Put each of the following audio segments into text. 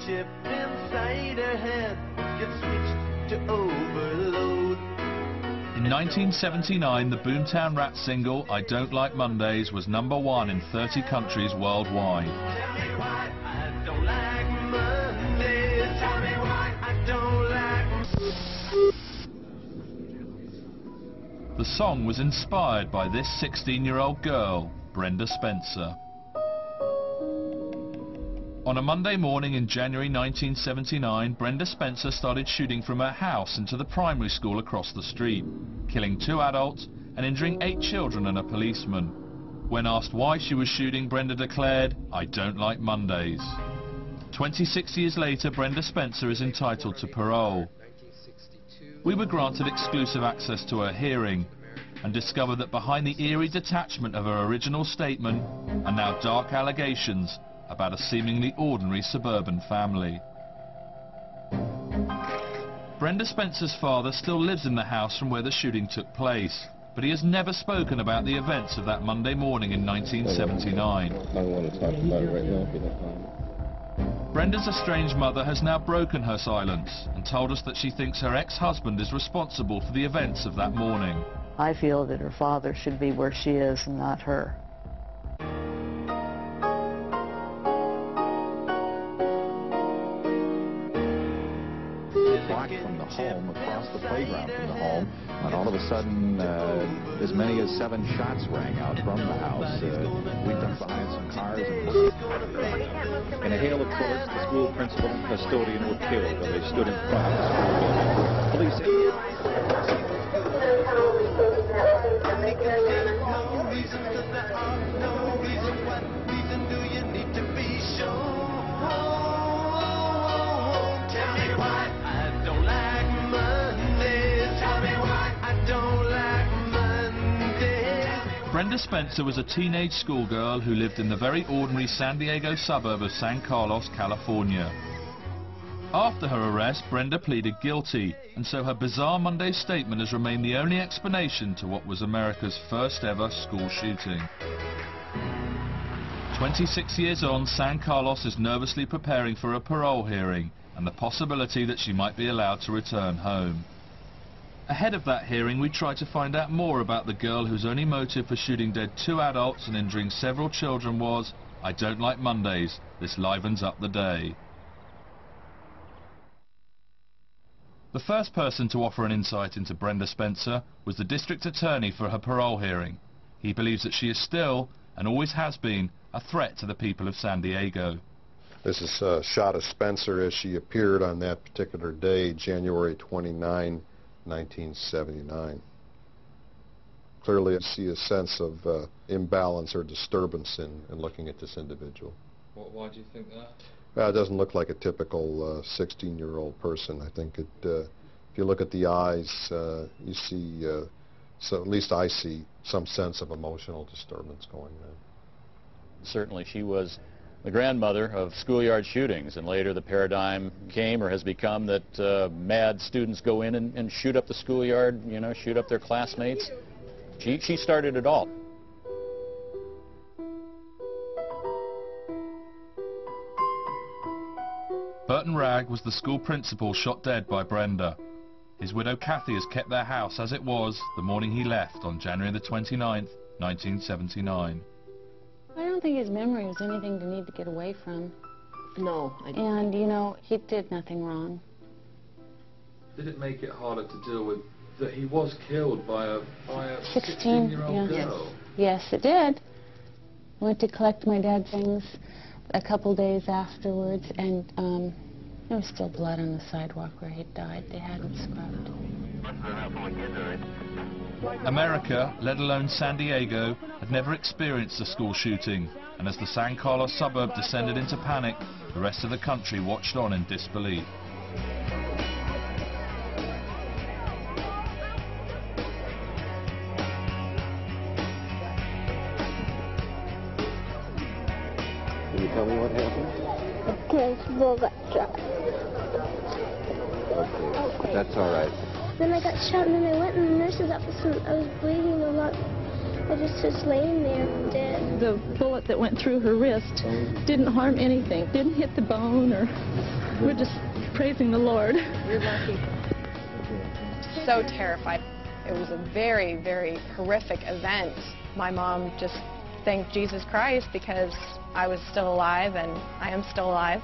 chip inside her head gets switched to overload. In 1979, the Boomtown Rats single, I Don't Like Mondays, was #1 in 30 countries worldwide. Tell me why I don't like Mondays. Tell me why I don't like. The song was inspired by this 16-year-old girl, Brenda Spencer. On a Monday morning in January 1979, Brenda Spencer started shooting from her house into the primary school across the street, killing 2 adults and injuring 8 children and a policeman. When asked why she was shooting, Brenda declared, I don't like Mondays. 26 years later, Brenda Spencer is entitled to parole. We were granted exclusive access to her hearing and discovered that behind the eerie detachment of her original statement are now dark allegations about a seemingly ordinary suburban family. Brenda Spencer's father still lives in the house from where the shooting took place, but he has never spoken about the events of that Monday morning in 1979. I don't want to talk about it right now if you don't mind. Brenda's estranged mother has now broken her silence and told us that she thinks her ex-husband is responsible for the events of that morning. I feel that her father should be where she is and not her. From the home, across the playground from the home, and all of a sudden as many as 7 shots rang out from the house. We ducked behind some cars and in a hail of bullets, the school principal and custodian were killed when they stood in front of the school building. Police Brenda Spencer was a teenage schoolgirl who lived in the very ordinary San Diego suburb of San Carlos, California. After her arrest, Brenda pleaded guilty, and so her bizarre Monday statement has remained the only explanation to what was America's first ever school shooting. 26 years on, San Carlos is nervously preparing for a parole hearing and the possibility that she might be allowed to return home. Ahead of that hearing, we tried to find out more about the girl whose only motive for shooting dead 2 adults and injuring several children was, I don't like Mondays, this livens up the day. The first person to offer an insight into Brenda Spencer was the district attorney for her parole hearing. He believes that she is still, and always has been, a threat to the people of San Diego. This is a shot of Spencer as she appeared on that particular day, January 29, 1979. Clearly I see a sense of imbalance or disturbance in looking at this individual. Why do you think that? Well, it doesn't look like a typical 16-year-old person. I think if you look at the eyes, you see, so at least I see some sense of emotional disturbance going on. Certainly she was the grandmother of schoolyard shootings, and later the paradigm came or has become that mad students go in and shoot up the schoolyard, you know, shoot up their classmates. She started it all. Burton Ragg was the school principal shot dead by Brenda. His widow Kathy has kept their house as it was the morning he left on January the 29th, 1979. I don't think his memory was anything to need to get away from. No, I don't. And, you know, he did nothing wrong. Did it make it harder to deal with that he was killed by a 16-year-old girl? Yes, it did. I went to collect my dad's things a couple days afterwards, and there was still blood on the sidewalk where he died. They hadn't scrubbed. America, let alone San Diego, had never experienced a school shooting, and as the San Carlos suburb descended into panic, the rest of the country watched on in disbelief. Can you tell me what happened? The principal got shot. Okay, that's all right. Then I got shot, and then I went in the nurse's office, and I was bleeding a lot. I just was laying there dead. The bullet that went through her wrist didn't harm anything, didn't hit the bone, or we're just praising the Lord. You're lucky. So terrified. It was a very, very horrific event. My mom just thanked Jesus Christ because I was still alive, and I am still alive.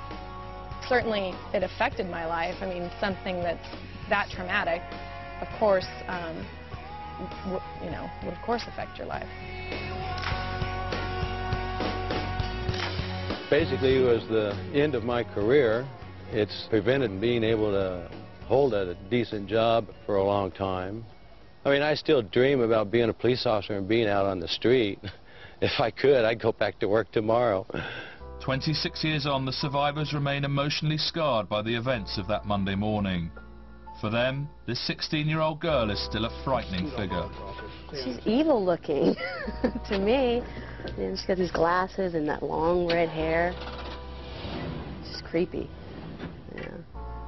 Certainly, it affected my life. I mean, something that's that traumatic, of course, would of course affect your life. Basically, it was the end of my career. It's prevented being able to hold a decent job for a long time. I mean, I still dream about being a police officer and being out on the street. If I could, I'd go back to work tomorrow. 26 years on, the survivors remain emotionally scarred by the events of that Monday morning. For them, this 16-year-old girl is still a frightening figure. She's evil looking to me. And she's got these glasses and that long red hair. She's creepy. Yeah.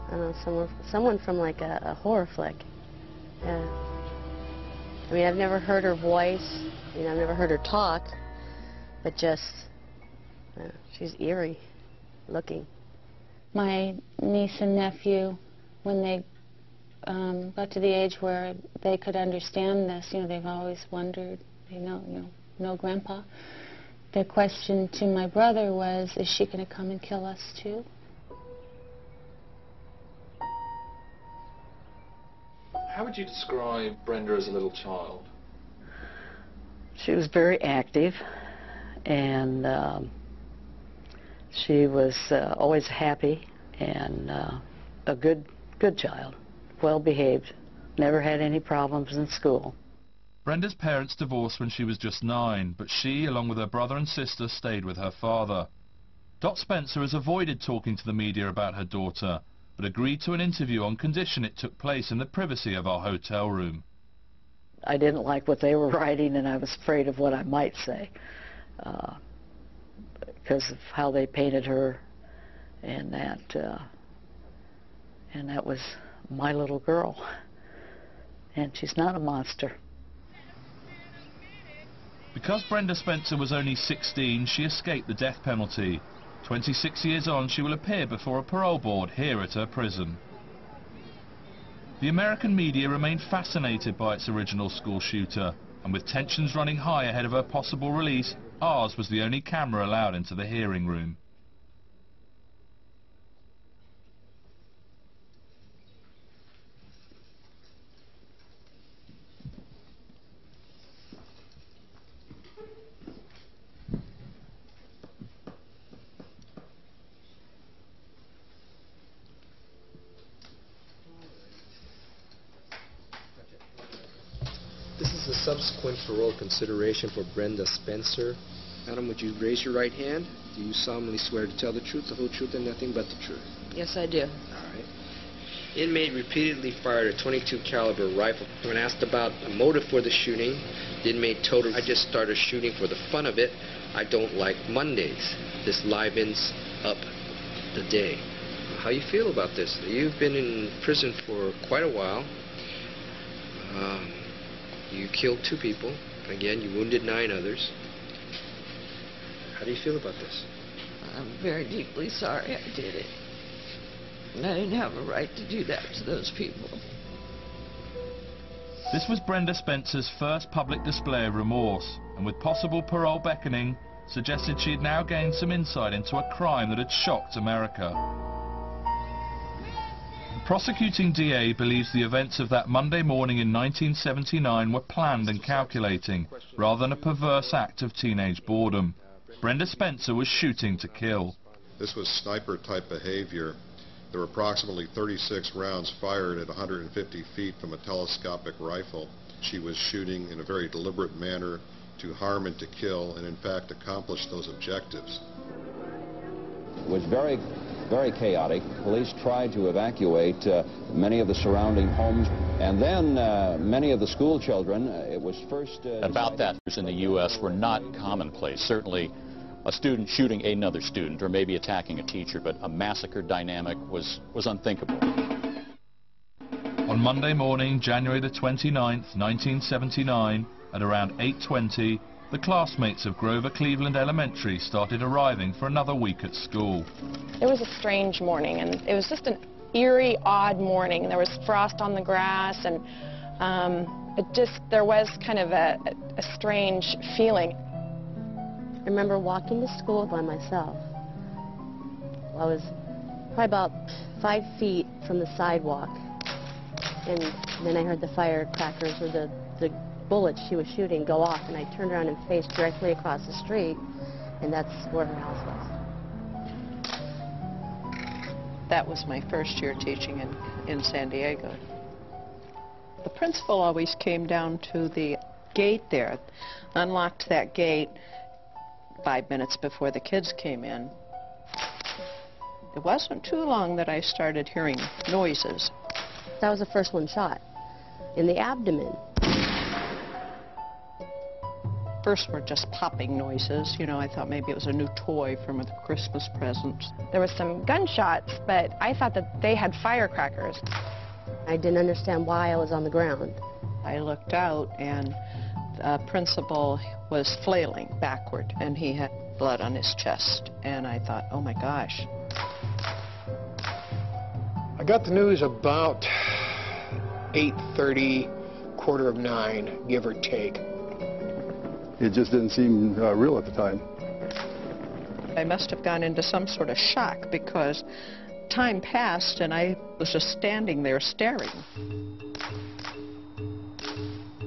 I don't know, someone from like a horror flick. Yeah. I mean, I've never heard her voice. You know, I've never heard her talk. But just, she's eerie looking. My niece and nephew, when they got to the age where they could understand this, they've always wondered, know Grandpa. Their question to my brother was, is she going to come and kill us too? How would you describe Brenda as a little child? She was very active, and she was always happy and a good child, well behaved, never had any problems in school. Brenda's parents divorced when she was just 9, but she, along with her brother and sister, stayed with her father. Dot Spencer has avoided talking to the media about her daughter, but agreed to an interview on condition it took place in the privacy of our hotel room. I didn't like what they were writing, and I was afraid of what I might say because of how they painted her, and that was my little girl, and she's not a monster. Because Brenda Spencer was only 16, she escaped the death penalty. 26 years on, she will appear before a parole board here at her prison. The American media remained fascinated by its original school shooter, and with tensions running high ahead of her possible release, ours was the only camera allowed into the hearing room. This is a subsequent parole consideration for Brenda Spencer. Madam, would you raise your right hand? Do you solemnly swear to tell the truth, the whole truth, and nothing but the truth? Yes, I do. All right. Inmate repeatedly fired a .22 caliber rifle. When asked about the motive for the shooting, the inmate told her, "I just started shooting for the fun of it. I don't like Mondays. This livens up the day." How you feel about this? You've been in prison for quite a while. You killed 2 people. Again, you wounded 9 others. How do you feel about this? I'm very deeply sorry I did it. I didn't have a right to do that to those people. This was Brenda Spencer's first public display of remorse, and with possible parole beckoning, suggested she had now gained some insight into a crime that had shocked America. The prosecuting DA believes the events of that Monday morning in 1979 were planned and calculating, rather than a perverse act of teenage boredom. Brenda Spencer was shooting to kill. This was sniper-type behavior. There were approximately 36 rounds fired at 150 feet from a telescopic rifle. She was shooting in a very deliberate manner to harm and to kill, and in fact accomplish those objectives. It was very chaotic. Police tried to evacuate many of the surrounding homes, and then many of the school children, it was first... About that in the U.S. were not commonplace. Certainly a student shooting another student or maybe attacking a teacher, but a massacre dynamic was unthinkable. On Monday morning, January the 29th, 1979, At around 8:20, the classmates of Grover Cleveland Elementary started arriving for another week at school. It was a strange morning, and it was just an eerie, odd morning. There was frost on the grass, and there was kind of a strange feeling. I remember walking to school by myself. I was probably about 5 feet from the sidewalk, and then I heard the firecrackers or the bullets she was shooting go off, and I turned around and faced directly across the street, and that's where her house was. That was my first year teaching in San Diego. The principal always came down to the gate there, unlocked that gate 5 minutes before the kids came in. It wasn't too long that I started hearing noises. That was the first one shot, in the abdomen. First were just popping noises. You know, I thought maybe it was a new toy from a Christmas present. There was some gunshots, but I thought that they had firecrackers. I didn't understand why I was on the ground. I looked out, and the principal was flailing backward, and he had blood on his chest. And I thought, oh my gosh. I got the news about 8:30, 8:45, give or take. It just didn't seem real at the time. I must have gone into some sort of shock because time passed and I was just standing there staring.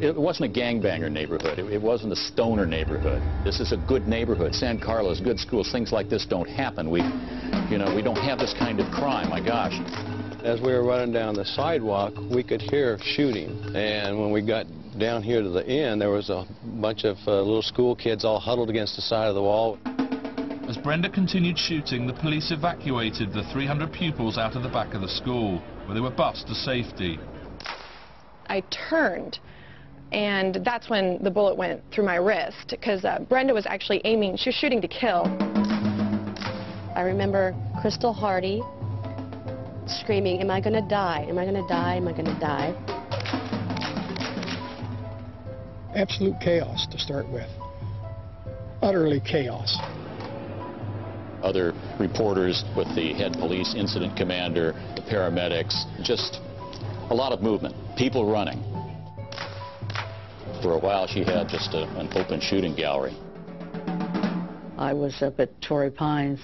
It wasn't a gangbanger neighborhood. It wasn't a stoner neighborhood. This is a good neighborhood. San Carlos, good schools. Things like this don't happen. We don't have this kind of crime. My gosh. As we were running down the sidewalk, we could hear shooting. And when we got down here to the end, there was a bunch of little school kids all huddled against the side of the wall. As Brenda continued shooting, the police evacuated the 300 pupils out of the back of the school, where they were bused to safety. I turned, and that's when the bullet went through my wrist, because Brenda was actually aiming. She was shooting to kill. I remember Crystal Hardy screaming, "Am I going to die? Am I going to die? Am I going to die?" Absolute chaos to start with. Utterly chaos. Other reporters with the head police incident commander, the paramedics, just a lot of movement, people running. For a while she had just an open shooting gallery. I was up at Torrey Pines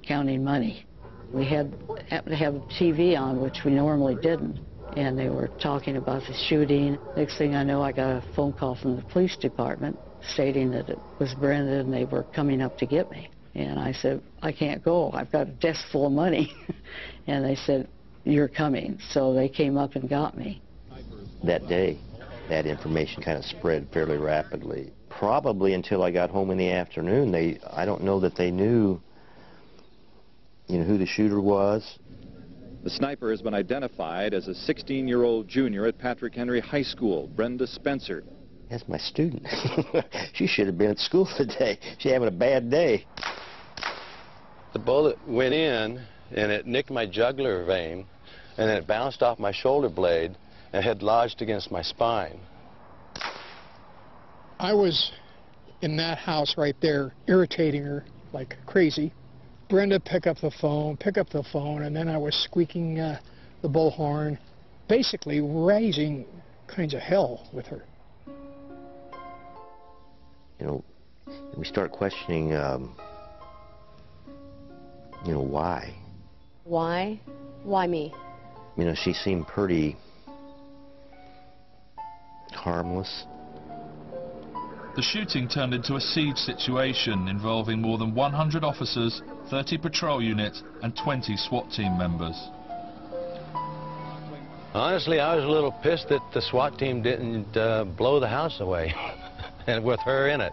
counting money. We happened to have TV on, which we normally didn't, and they were talking about the shooting. Next thing I know, I got a phone call from the police department stating that it was Brenda and they were coming up to get me. And I said, I can't go. I've got a desk full of money. And they said, you're coming. So they came up and got me. That day, that information kind of spread fairly rapidly. Probably until I got home in the afternoon, I don't know that they knew, who the shooter was. The sniper has been identified as a 16-year-old junior at Patrick Henry High School, Brenda Spencer. That's my student. She should have been at school today. She's having a bad day. The bullet went in, and it nicked my jugular vein, and then it bounced off my shoulder blade and had lodged against my spine. I was in that house right there, irritating her like crazy. Brenda, pick up the phone, and then I was squeaking the bullhorn, basically raising kinds of hell with her. We start questioning, why. Why? Why me? She seemed pretty harmless. The shooting turned into a siege situation involving more than 100 officers, 30 patrol units, and 20 SWAT team members. Honestly, I was a little pissed that the SWAT team didn't blow the house away, and with her in it.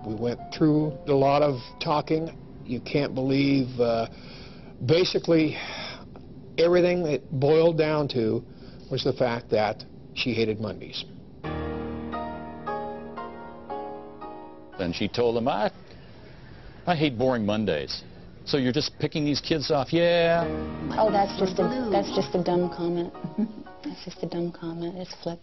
We went through a lot of talking. You can't believe, basically, everything it boiled down to was the fact that she hated Mondays. And she told him, I hate boring Mondays. So you're just picking these kids off? Yeah. Oh, that's just a dumb comment. That's just a dumb comment. It's flip.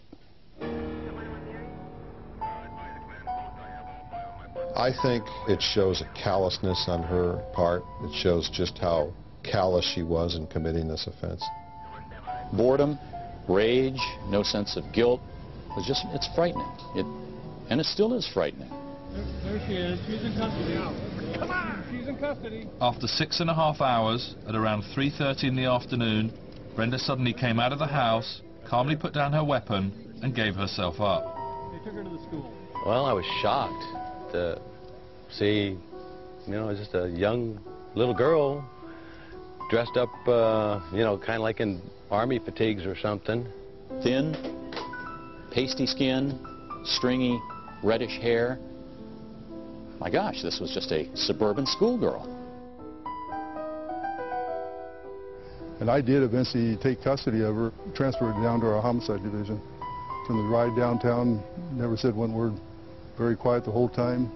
I think it shows a callousness on her part. It shows just how callous she was in committing this offense. Boredom, rage, no sense of guilt. It's frightening. And it still is frightening. There she is. She's in custody. Come on! She's in custody. After 6.5 hours, at around 3:30 in the afternoon, Brenda suddenly came out of the house, calmly put down her weapon, and gave herself up. They took her to the school. Well, I was shocked to see, just a young little girl dressed up, kind of like in army fatigues or something. Thin, pasty skin, stringy, reddish hair. My gosh, this was just a suburban schoolgirl. And I did eventually take custody of her, transferred her down to our homicide division. From the ride downtown, never said one word, very quiet the whole time.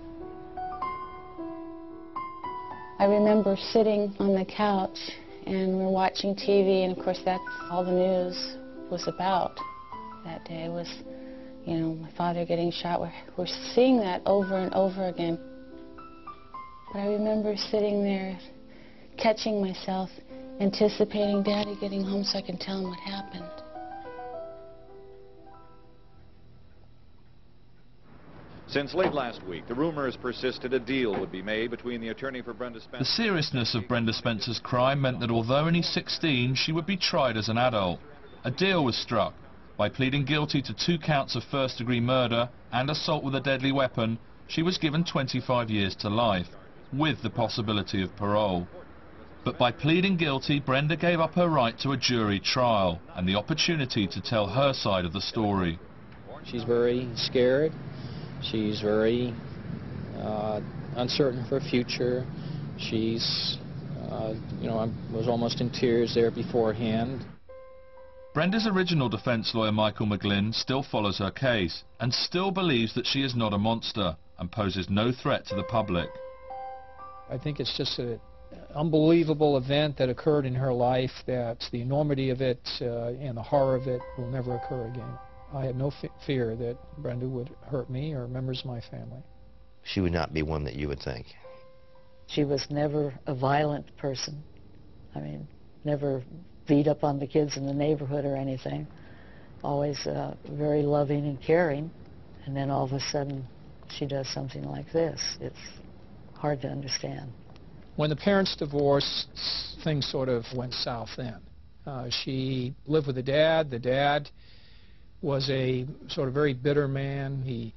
I remember sitting on the couch and we were watching TV, and of course that's all the news was about that day was, my father getting shot. We're seeing that over and over again. But I remember sitting there, catching myself, anticipating Daddy getting home so I can tell him what happened. Since late last week, the rumors persisted a deal would be made between the attorney for Brenda Spencer. The seriousness of Brenda Spencer's crime meant that although only 16, she would be tried as an adult. A deal was struck. By pleading guilty to 2 counts of first-degree murder and assault with a deadly weapon, she was given 25 years to life, with the possibility of parole. But by pleading guilty, Brenda gave up her right to a jury trial and the opportunity to tell her side of the story. She's very scared. She's very uncertain for her future. She's, I was almost in tears there beforehand. Brenda's original defense lawyer, Michael McGlynn, still follows her case and still believes that she is not a monster and poses no threat to the public. I think it's just an unbelievable event that occurred in her life, that the enormity of it and the horror of it will never occur again. I had no fear that Brenda would hurt me or members of my family. She would not be one that you would think. She was never a violent person. I mean, never beat up on the kids in the neighborhood or anything. Always very loving and caring. And then all of a sudden, she does something like this. It's hard to understand. When the parents divorced, things sort of went south then. She lived with the dad. The dad was a sort of very bitter man. He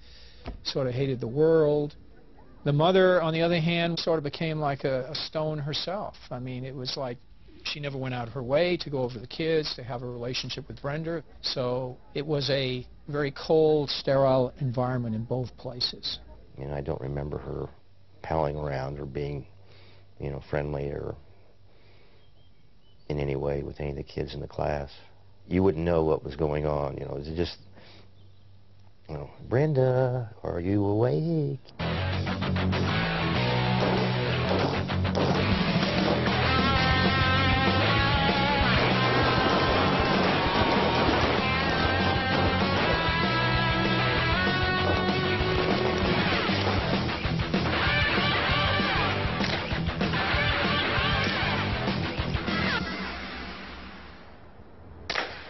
sort of hated the world. The mother, on the other hand, sort of became like a stone herself. I mean, it was like she never went out of her way to go over the kids, to have a relationship with Brenda. So it was a very cold, sterile environment in both places. I don't remember her palling around or being, friendly or in any way with any of the kids in the class. You wouldn't know what was going on, it was just, Brenda, are you awake?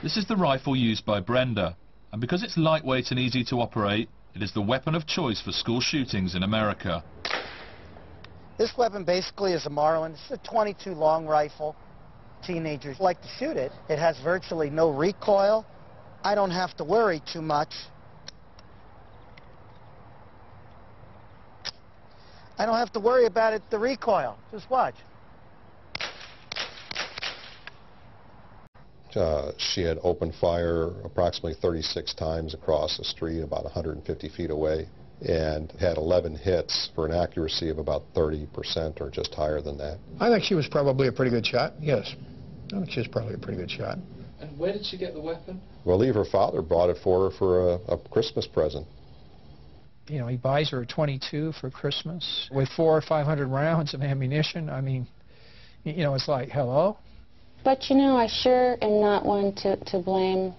This is the rifle used by Brenda, and because it's lightweight and easy to operate, it is the weapon of choice for school shootings in America. This weapon basically is a Marlin. It's a .22 long rifle. Teenagers like to shoot it. It has virtually no recoil. I don't have to worry too much. I don't have to worry about it, the recoil. Just watch. She had opened fire approximately 36 times across the street, about 150 feet away, and had 11 hits for an accuracy of about 30% or just higher than that. I think she was probably a pretty good shot, yes. I think she was probably a pretty good shot. And where did she get the weapon? Well, I believe her father bought it for her for a Christmas present. He buys her a .22 for Christmas with 400 or 500 rounds of ammunition. I mean, it's like, hello? But I sure am not one to blame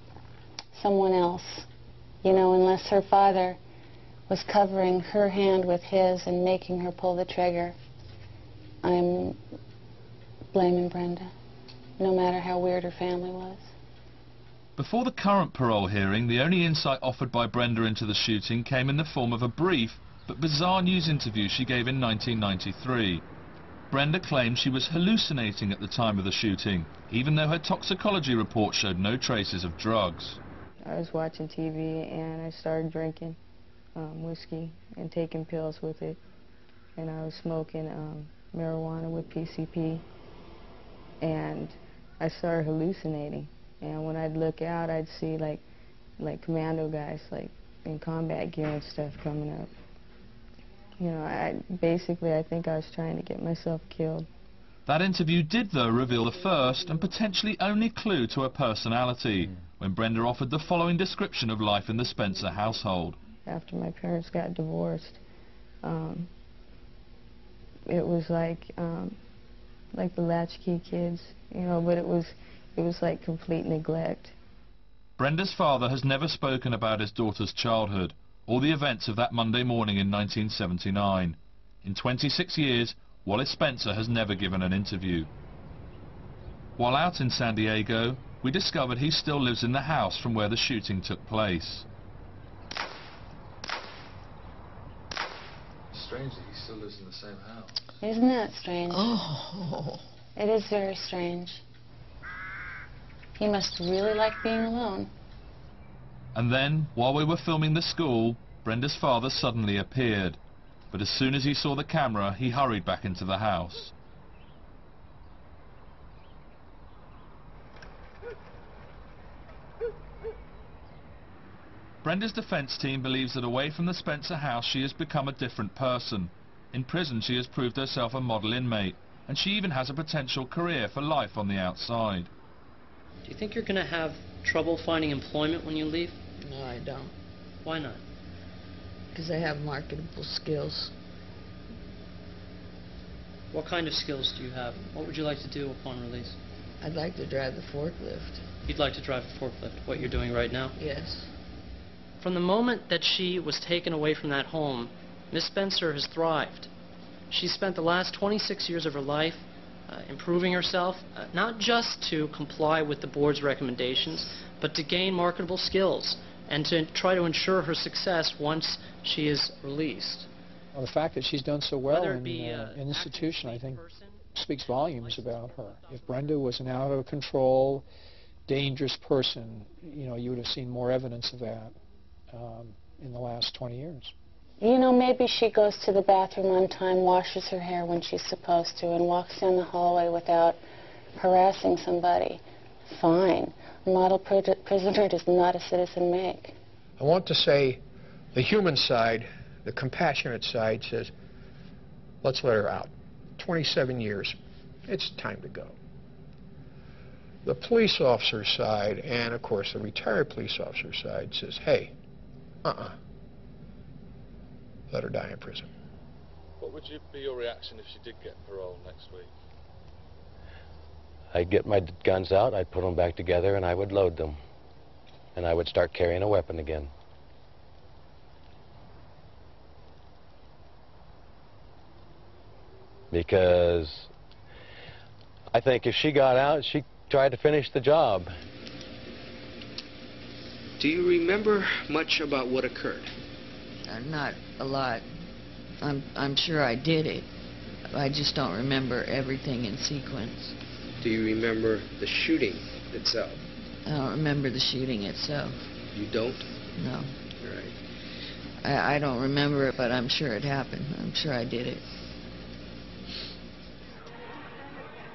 someone else, unless her father was covering her hand with his and making her pull the trigger, I'm blaming Brenda, no matter how weird her family was. Before the current parole hearing, the only insight offered by Brenda into the shooting came in the form of a brief but bizarre news interview she gave in 1993. Brenda claimed she was hallucinating at the time of the shooting, even though her toxicology report showed no traces of drugs. I was watching TV and I started drinking whiskey and taking pills with it, and I was smoking marijuana with PCP, and I started hallucinating. And when I'd look out, I'd see like commando guys, like in combat gear and stuff coming up. You know, I think I was trying to get myself killed. That interview did, though, reveal the first and potentially only clue to her personality, when Brenda offered the following description of life in the Spencer household. After my parents got divorced, it was like the latchkey kids, you know, but it was like complete neglect. Brenda's father has never spoken about his daughter's childhood or the events of that Monday morning in 1979. In 26 years, Wallace Spencer has never given an interview. While out in San Diego, we discovered he still lives in the house from where the shooting took place. Strange that he still lives in the same house. Isn't that strange? Oh. It is very strange. He must really like being alone. And then, while we were filming the school, Brenda's father suddenly appeared. But as soon as he saw the camera, he hurried back into the house. Brenda's defense team believes that away from the Spencer house she has become a different person. In prison she has proved herself a model inmate, and she even has a potential career for life on the outside. Do you think you're going to have trouble finding employment when you leave? No, I don't. Why not? Because I have marketable skills. What kind of skills do you have? What would you like to do upon release? I'd like to drive the forklift. You'd like to drive a forklift, what you're doing right now? Yes. From the moment that she was taken away from that home, Miss Spencer has thrived. She spent the last 26 years of her life improving herself, not just to comply with the board's recommendations, but to gain marketable skills and to try to ensure her success once she is released. Well, the fact that she's done so well in institution, I think, speaks volumes about her. If Brenda was an out-of-control, dangerous person, you know, you would have seen more evidence of that in the last 20 years. You know, maybe she goes to the bathroom on time, washes her hair when she's supposed to, and walks down the hallway without harassing somebody. Fine. A model prisoner does not a citizen make. I want to say the human side, the compassionate side says, let's let her out. 27 years. It's time to go. The police officer side, and of course the retired police officer side, says, hey, let her die in prison. What would be your reaction if she did get parole next week? I'd get my guns out, I'd put them back together, and I would load them. And I would start carrying a weapon again. Because I think if she got out, she tried to finish the job. Do you remember much about what occurred? Not a lot. I'm sure I did it. I just don't remember everything in sequence. Do you remember the shooting itself? I don't remember the shooting itself. You don't? No. All right. I don't remember it, but I'm sure it happened. I'm sure I did it.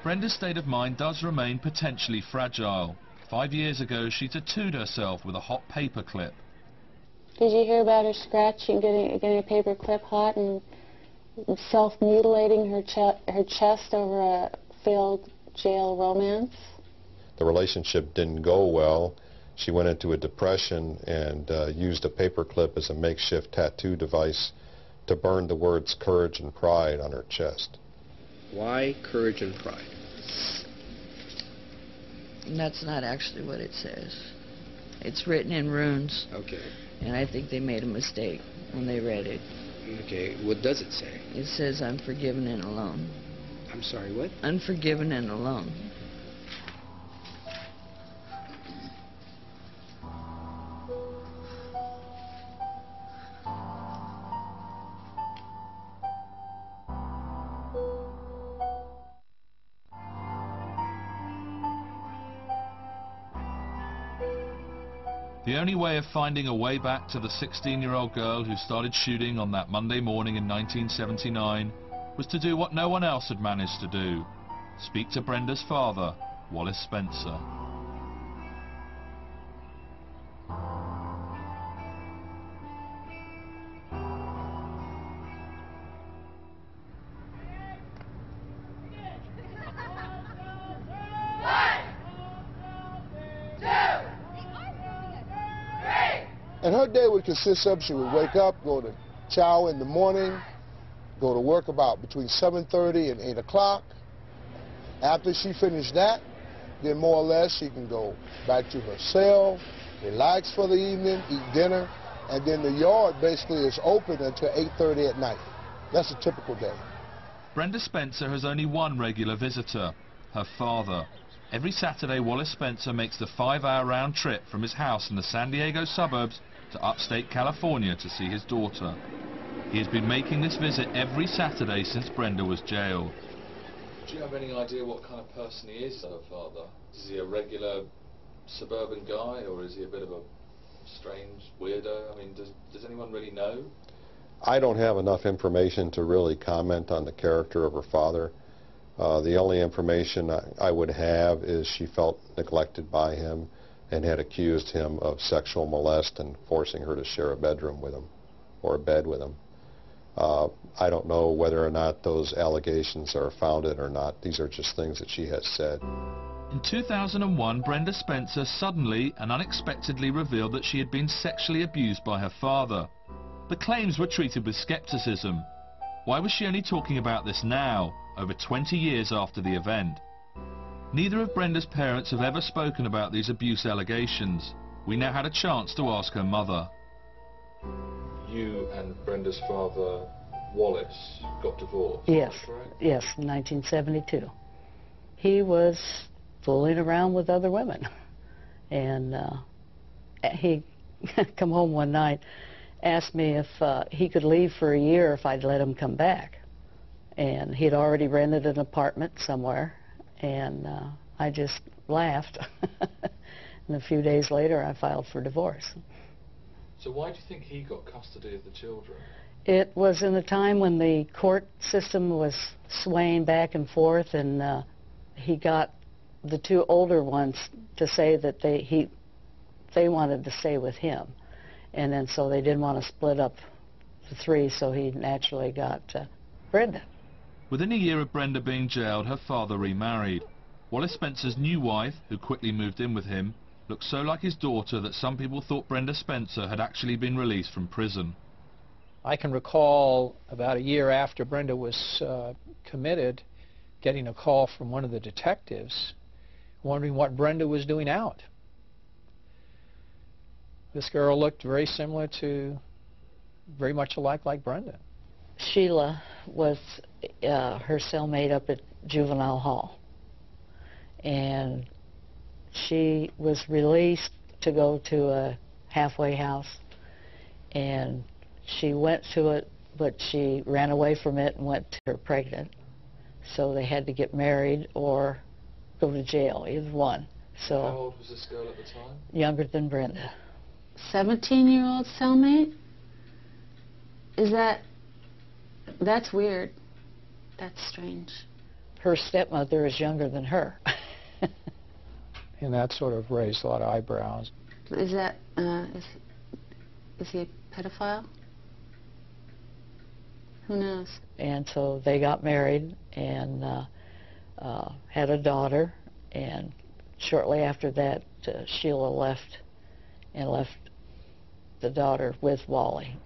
Brenda's state of mind does remain potentially fragile. 5 years ago, she tattooed herself with a hot paper clip. Did you hear about her scratching, getting a paper clip hot and self-mutilating her chest over a failed jail romance? The relationship didn't go well. She went into a depression and used a paper clip as a makeshift tattoo device to burn the words courage and pride on her chest. Why courage and pride? And that's not actually what it says. It's written in runes. Okay. And I think they made a mistake when they read it. Okay, what does it say? It says unforgiven and alone. I'm sorry, what? Unforgiven and alone. The only way of finding a way back to the 16-year-old girl who started shooting on that Monday morning in 1979 was to do what no one else had managed to do: speak to Brenda's father, Wallace Spencer. And her day would consist of, she would wake up, go to chow in the morning, go to work about between 7:30 and 8 o'clock. After she finished that, then more or less she can go back to her cell, relax for the evening, eat dinner, and then the yard basically is open until 8:30 at night. That's a typical day. Brenda Spencer has only one regular visitor, her father. Every Saturday, Wallace Spencer makes the 5-hour round trip from his house in the San Diego suburbs to upstate California to see his daughter. He has been making this visit every Saturday since Brenda was jailed. Do you have any idea what kind of person he is, her father? Is he a regular suburban guy, or is he a bit of a strange weirdo? I mean, does anyone really know? I don't have enough information to really comment on the character of her father. The only information I would have is she felt neglected by him and had accused him of sexual molest and forcing her to share a bedroom with him, or a bed with him. I don't know whether or not those allegations are founded or not. These are just things that she has said. In 2001, Brenda Spencer suddenly and unexpectedly revealed that she had been sexually abused by her father. The claims were treated with skepticism. Why was she only talking about this now, over 20 years after the event? Neither of Brenda's parents have ever spoken about these abuse allegations. We now had a chance to ask her mother. You and Brenda's father, Wallace, got divorced? Yes, correct? yes, in 1972. He was fooling around with other women. And he come home one night, asked me if he could leave for a year if I'd let him come back. And he'd already rented an apartment somewhere, and I just laughed. And a few days later, I filed for divorce. So why do you think he got custody of the children? It was in the time when the court system was swaying back and forth, and he got the two older ones to say that they wanted to stay with him. And then so they didn't want to split up the three, so he naturally got Brenda. Within a year of Brenda being jailed, her father remarried. Wallace Spencer's new wife, who quickly moved in with him, looked so like his daughter that some people thought Brenda Spencer had actually been released from prison. I can recall about a year after Brenda was committed, getting a call from one of the detectives wondering what Brenda was doing out. This girl looked very similar to, very much alike like Brenda. Sheila was her cellmate up at Juvenile Hall. And she was released to go to a halfway house. And she went to it, but she ran away from it and went to her pregnant. So they had to get married or go to jail, either one. So how old was this girl at the time? Younger than Brenda. 17-year-old cellmate? That's weird. That's strange. Her stepmother is younger than her. And that sort of raised a lot of eyebrows. Is that, is he a pedophile? Who knows? And so they got married and had a daughter, and shortly after that Sheila left and left the daughter with Wally.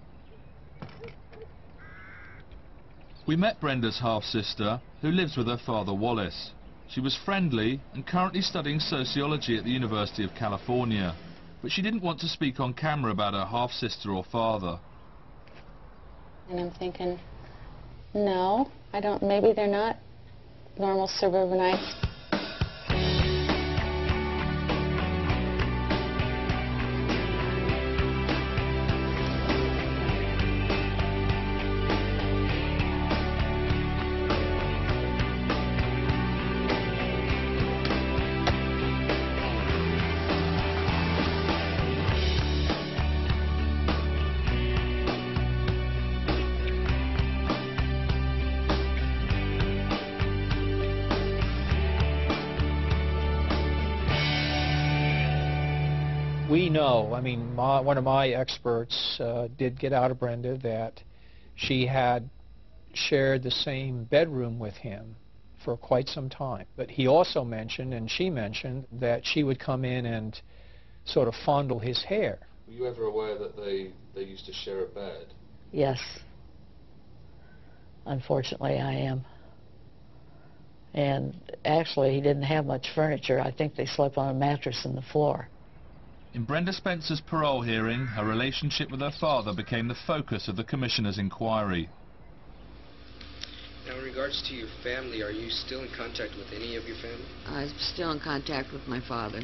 We met Brenda's half-sister, who lives with her father Wallace. She was friendly and currently studying sociology at the University of California. but she didn't want to speak on camera about her half-sister or father. And I'm thinking, no, I don't, maybe they're not normal suburbanites. We know, I mean, one of my experts did get out of Brenda that she had shared the same bedroom with him for quite some time. But he also mentioned, and she mentioned, that she would come in and sort of fondle his hair. Were you ever aware that they used to share a bed? Yes. Unfortunately, I am. And actually, he didn't have much furniture. I think they slept on a mattress on the floor. In Brenda Spencer's parole hearing, her relationship with her father became the focus of the Commissioner's inquiry. Now, in regards to your family, are you still in contact with any of your family? I'm still in contact with my father.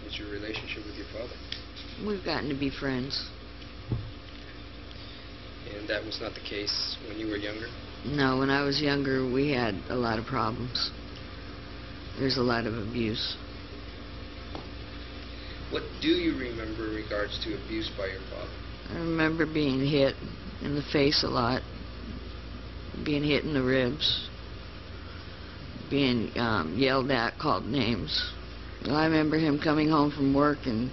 What's your relationship with your father? We've gotten to be friends. And that was not the case when you were younger? No, when I was younger, we had a lot of problems. There's a lot of abuse. What do you remember in regards to abuse by your father? I remember being hit in the face a lot, being hit in the ribs, being yelled at, called names. I remember him coming home from work and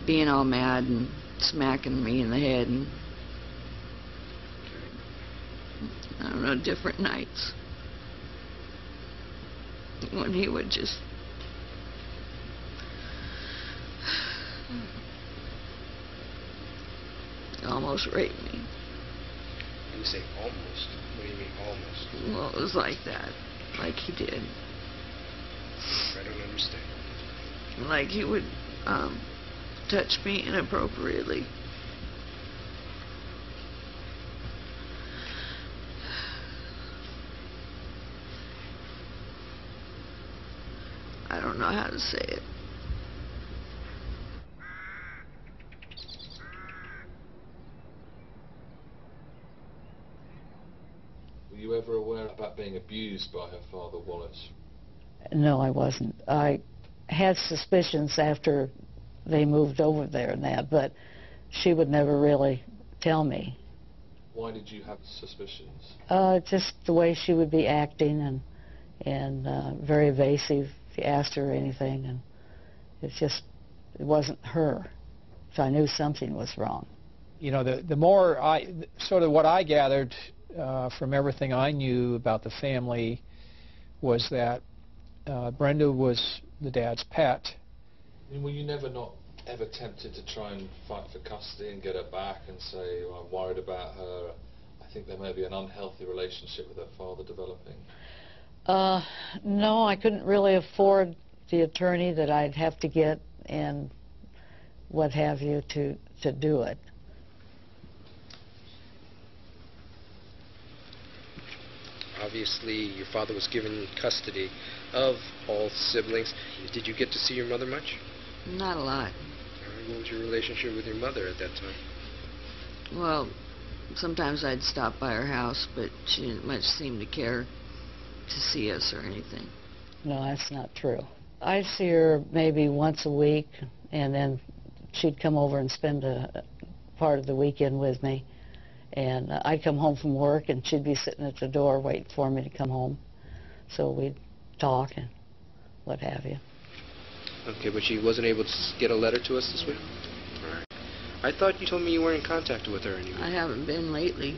being all mad and smacking me in the head, and I don't know, different nights when he would just almost raped me. When you say almost, what do you mean almost? Well, it was like that, like he did. I don't understand. Like he would touch me inappropriately. I don't know how to say it. Were you ever aware about being abused by her father, Wallace? No, I wasn't. I had suspicions after they moved over there and that, but she would never really tell me. Why did you have suspicions? Just the way she would be acting and very evasive if you asked her anything, and it wasn't her. So I knew something was wrong. You know, the more sort of what I gathered from everything I knew about the family was that Brenda was the dad's pet. I mean, were you never ever tempted to try and fight for custody and get her back and say, well, I'm worried about her, I think there may be an unhealthy relationship with her father developing? No, I couldn't really afford the attorney that I'd have to get and what have you to do it. Obviously, your father was given custody of all siblings. Did you get to see your mother much? Not a lot. What was your relationship with your mother at that time? Well, sometimes I'd stop by her house, but she didn't much seem to care to see us or anything. No, that's not true. I'd see her maybe once a week, and then she'd come over and spend a part of the weekend with me. And I'd come home from work, and she'd be sitting at the door waiting for me to come home. So we'd talk and what have you. Okay, but she wasn't able to get a letter to us this week? All right. I thought you told me you weren't in contact with her anymore. I haven't been lately,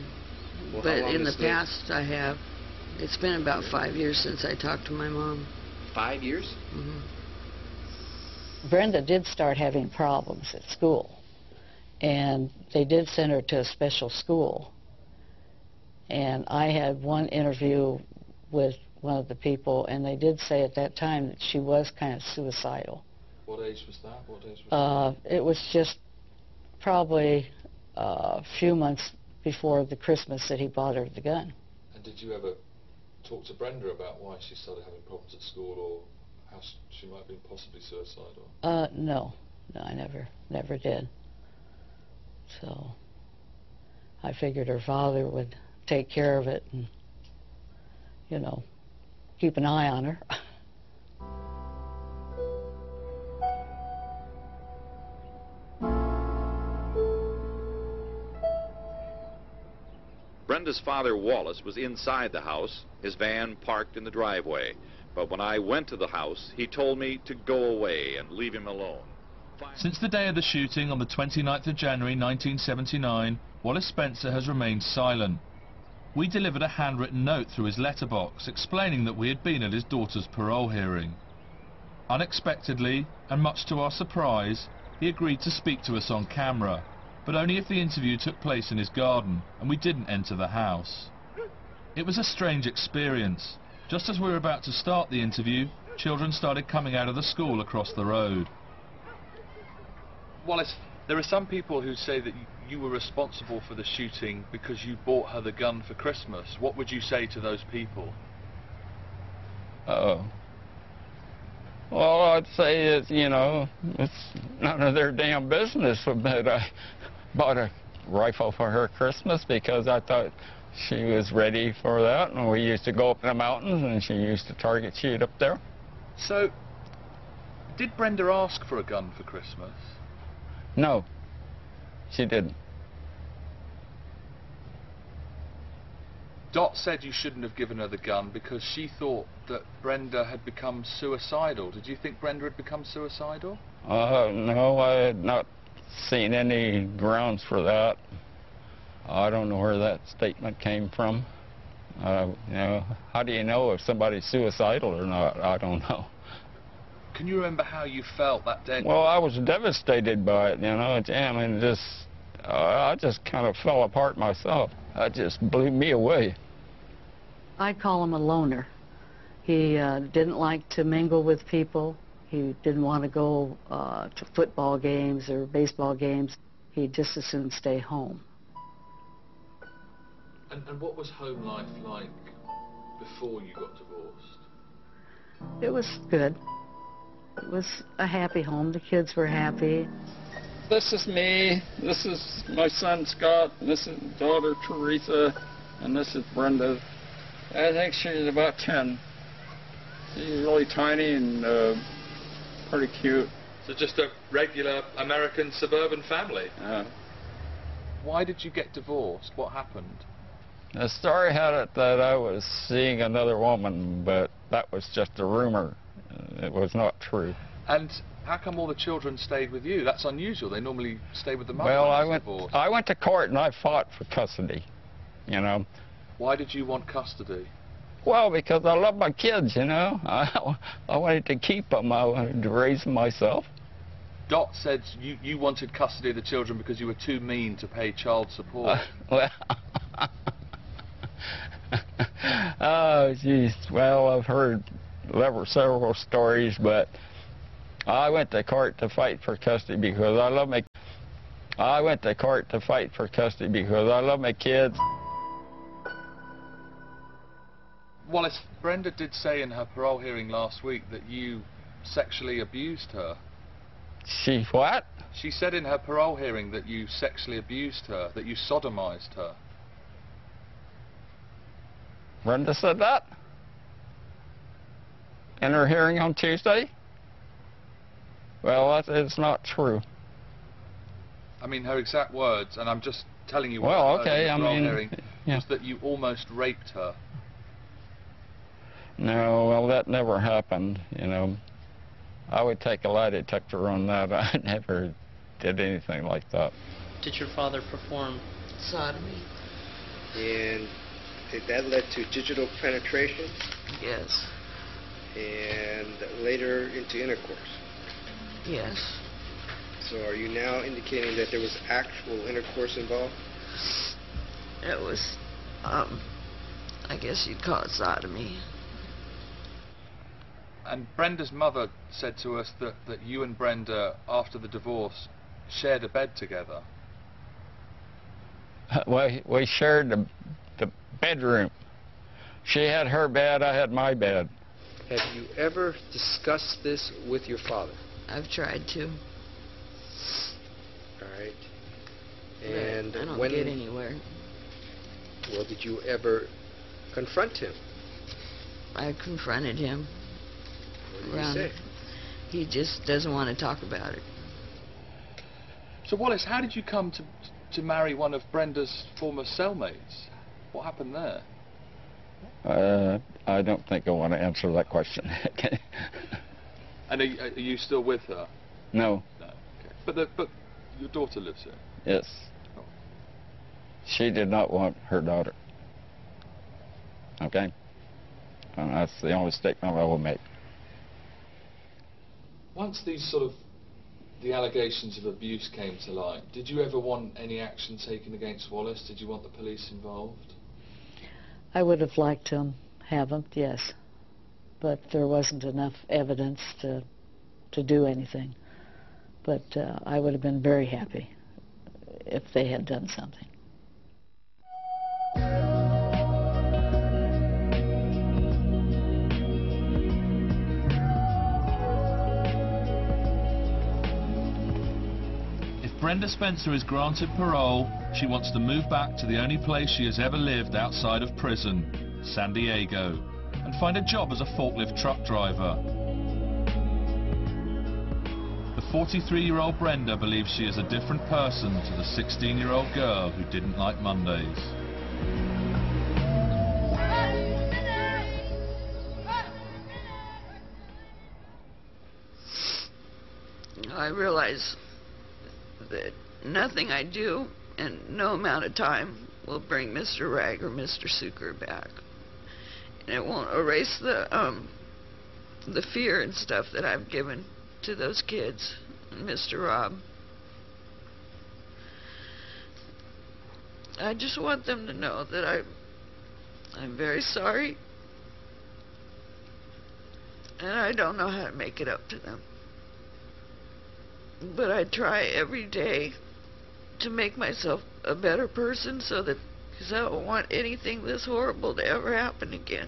Well, but how long in the is this? past I have. It's been about 5 years since I talked to my mom. 5 years? Mm-hmm. Brenda did start having problems at school, and they did send her to a special school. And I had one interview with one of the people, and they did say at that time that she was kind of suicidal. What age was that? What age was that? It was just probably a few months before the Christmas that he bought her the gun. And did you ever talk to Brenda about why she started having problems at school, or how she might have been possibly suicidal? No, I never did. So I figured her father would take care of it and, you know, keep an eye on her. Brenda's father, Wallace, was inside the house, his van parked in the driveway. But when I went to the house, he told me to go away and leave him alone. Since the day of the shooting on the 29th of January 1979, Wallace Spencer has remained silent. We delivered a handwritten note through his letterbox explaining that we had been at his daughter's parole hearing. Unexpectedly, and much to our surprise, he agreed to speak to us on camera, but only if the interview took place in his garden and we didn't enter the house. It was a strange experience. Just as we were about to start the interview, children started coming out of the school across the road. Wallace, there are some people who say that you were responsible for the shooting because you bought her the gun for Christmas. What would you say to those people? Well, I'd say it's, you know, it's none of their damn business, but I bought a rifle for her Christmas because I thought she was ready for that, and we used to go up in the mountains and she used to target shoot up there. So, did Brenda ask for a gun for Christmas? No, she didn't. Dot said you shouldn't have given her the gun because she thought that Brenda had become suicidal. Did you think Brenda had become suicidal? No, I had not seen any grounds for that. I don't know where that statement came from. You know, how do you know if somebody's suicidal or not? I don't know. Can you remember how you felt that day? Well, I was devastated by it, you know. I mean, I just kind of fell apart myself. It just blew me away. I'd call him a loner. He didn't like to mingle with people. He didn't want to go to football games or baseball games. He'd just as soon stay home. And what was home life like before you got divorced? It was good. It was a happy home. The kids were happy. This is me. This is my son Scott. This is daughter Teresa. And this is Brenda. I think she's about 10. She's really tiny and pretty cute. So just a regular American suburban family? Why did you get divorced? What happened? The story had it that I was seeing another woman, but that was just a rumor. It was not true. And how come all the children stayed with you? That's unusual. They normally stay with the mother. Well, I went to court and I fought for custody, you know. Why did you want custody? Well, because I love my kids, you know. I wanted to keep them. I wanted to raise them myself. Dot said you wanted custody of the children because you were too mean to pay child support. Well, oh, jeez. Well, I've heard several stories, but I went to court to fight for custody because I love my. I went to court to fight for custody because I love my kids. Wallace, Brenda did say in her parole hearing last week that you sexually abused her. She what? She said in her parole hearing that you sexually abused her, that you sodomized her. Brenda said that? In her hearing on Tuesday? Well, it's not true. I mean, her exact words, and I'm just telling you what well, I heard okay, in the parole I mean, hearing, was that you almost raped her. No, well, that never happened, you know. I would take a lie detector on that. I never did anything like that. Did your father perform sodomy? And that led to digital penetration? Yes. And later into intercourse? Yes. So are you now indicating that there was actual intercourse involved? It was, I guess you'd call it sodomy. And Brenda's mother said to us that you and Brenda, after the divorce, shared a bed together. Well, we shared the bedroom. She had her bed, I had my bed. Have you ever discussed this with your father? I've tried to. All right. And I don't when get anywhere. Well, did you ever confront him? I confronted him. What did he say? He just doesn't want to talk about it. So Wallace, how did you come to marry one of Brenda's former cellmates? What happened there? I don't think I want to answer that question. And are you still with her? No. No. Okay. But your daughter lives here? Yes. Oh. She did not want her daughter. Okay? And that's the only statement I will make. Once the allegations of abuse came to light, did you ever want any action taken against Wallace? Did you want the police involved? I would have liked to have them, yes. But there wasn't enough evidence to do anything. But I would have been very happy if they had done something. Brenda Spencer is granted parole. She wants to move back to the only place she has ever lived outside of prison, San Diego, and find a job as a forklift truck driver. The 43-year-old Brenda believes she is a different person to the 16-year-old girl who didn't like Mondays. I realize that nothing I do and no amount of time will bring Mr. Ragg or Mr. Suker back. And it won't erase the fear and stuff that I've given to those kids and Mr. Rob. I just want them to know that I'm very sorry, and I don't know how to make it up to them. But I try every day to make myself a better person because I don't want anything this horrible to ever happen again.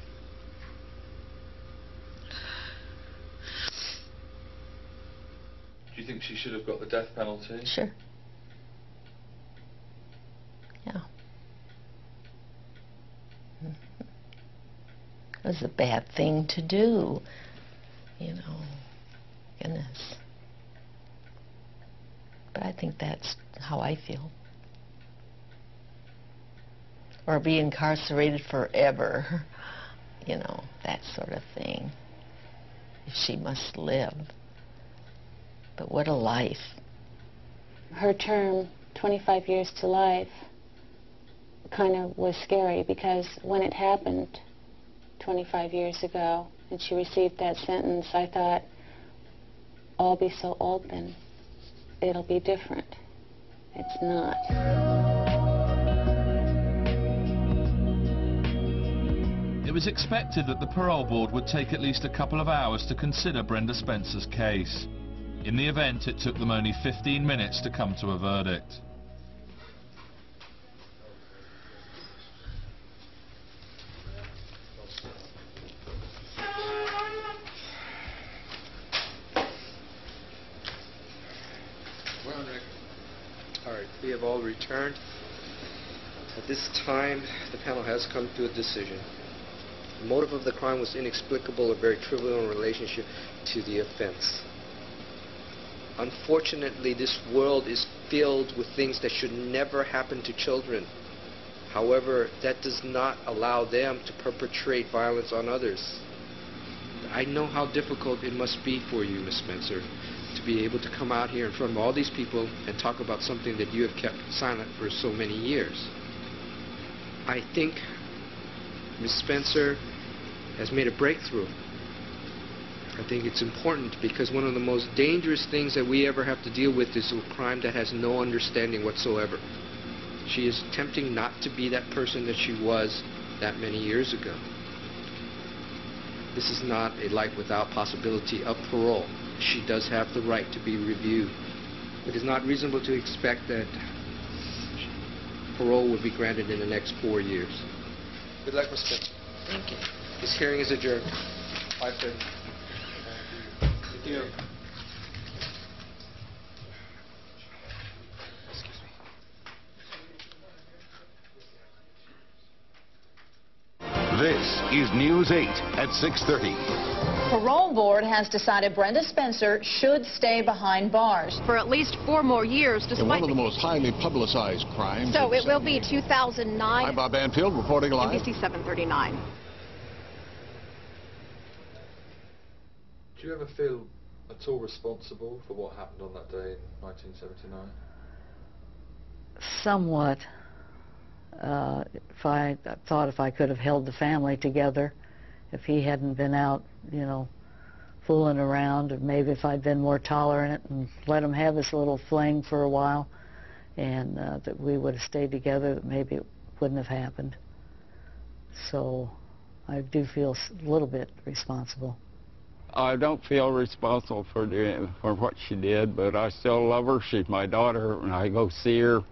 Do you think she should have got the death penalty? Sure. Yeah. It was a bad thing to do, you know. Goodness. But I think that's how I feel. Or be incarcerated forever, you know, that sort of thing. If she must live. But what a life. Her term, 25 years to life, kind of was scary because when it happened 25 years ago and she received that sentence, I thought, I'll be so old then. It'll be different. It's not. It was expected that the parole board would take at least a couple of hours to consider Brenda Spencer's case. In the event, it took them only 15 minutes to come to a verdict. We have all returned. At this time, the panel has come to a decision. The motive of the crime was inexplicable or very trivial in relationship to the offense. Unfortunately, this world is filled with things that should never happen to children. However, that does not allow them to perpetrate violence on others. I know how difficult it must be for you, Miss Spencer, to be able to come out here in front of all these people and talk about something that you have kept silent for so many years. I think Miss Spencer has made a breakthrough. I think it's important because one of the most dangerous things that we ever have to deal with is a crime that has no understanding whatsoever. She is attempting not to be that person that she was that many years ago. This is not a life without possibility of parole. She does have the right to be reviewed. It is not reasonable to expect that parole would be granted in the next 4 years. Good luck, Ms. Spencer. Thank you. This hearing is adjourned. 5:30. Thank you. This is News 8 at 6:30. Parole board has decided Brenda Spencer should stay behind bars for at least 4 more years, despite in one of the most highly publicized crimes. So it will be 2009. I'm Bob Banfield reporting live. NBC 739. Do you ever feel at all responsible for what happened on that day in 1979? Somewhat. If I thought if I could have held the family together, if he hadn't been out, you know, fooling around, or maybe if I'd been more tolerant and let him have his little fling for a while, and that we would have stayed together, that maybe it wouldn't have happened. So I do feel a little bit responsible. I don't feel responsible for what she did, but I still love her. She's my daughter, and I go see her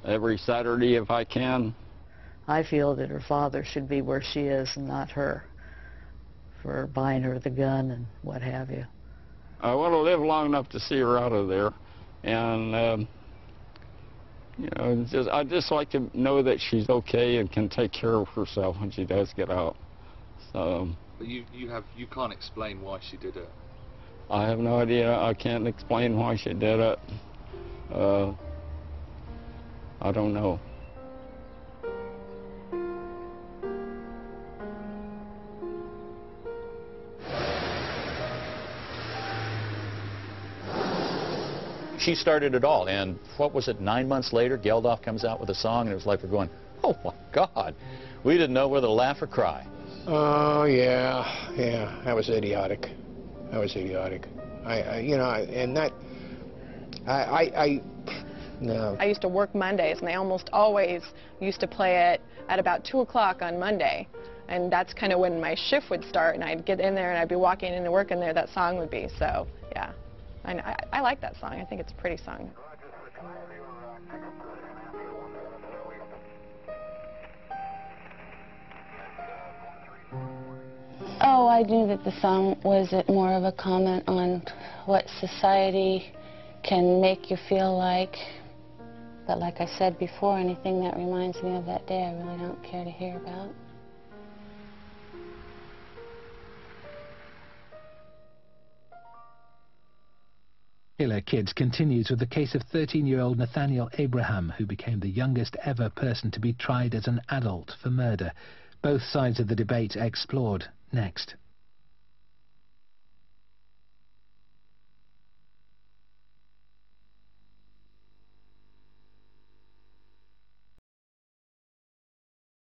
every Saturday if I can. I feel that her father should be where she is and not her, for buying her the gun and what have you. I want to live long enough to see her out of there, and you know, I'd just like to know that she's okay and can take care of herself when she does get out. So. But you can't explain why she did it. I have no idea. I can't explain why she did it. I don't know. She started it all, and what was it, 9 months later, Geldof comes out with a song, and it was like we're going, oh my God, we didn't know whether to laugh or cry. Oh, yeah, that was idiotic. That was idiotic. No. I used to work Mondays, and they almost always used to play it at about 2 o'clock on Monday. And that's kind of when my shift would start, and I'd get in there, and I'd be walking into work, and there that song would be. So, yeah. I like that song. I think it's a pretty song. Oh, I knew that the song was more of a comment on what society can make you feel like. But like I said before, anything that reminds me of that day, I really don't care to hear about. Killer Kids continues with the case of 13-year-old Nathaniel Abraham, who became the youngest ever person to be tried as an adult for murder. Both sides of the debate explored next.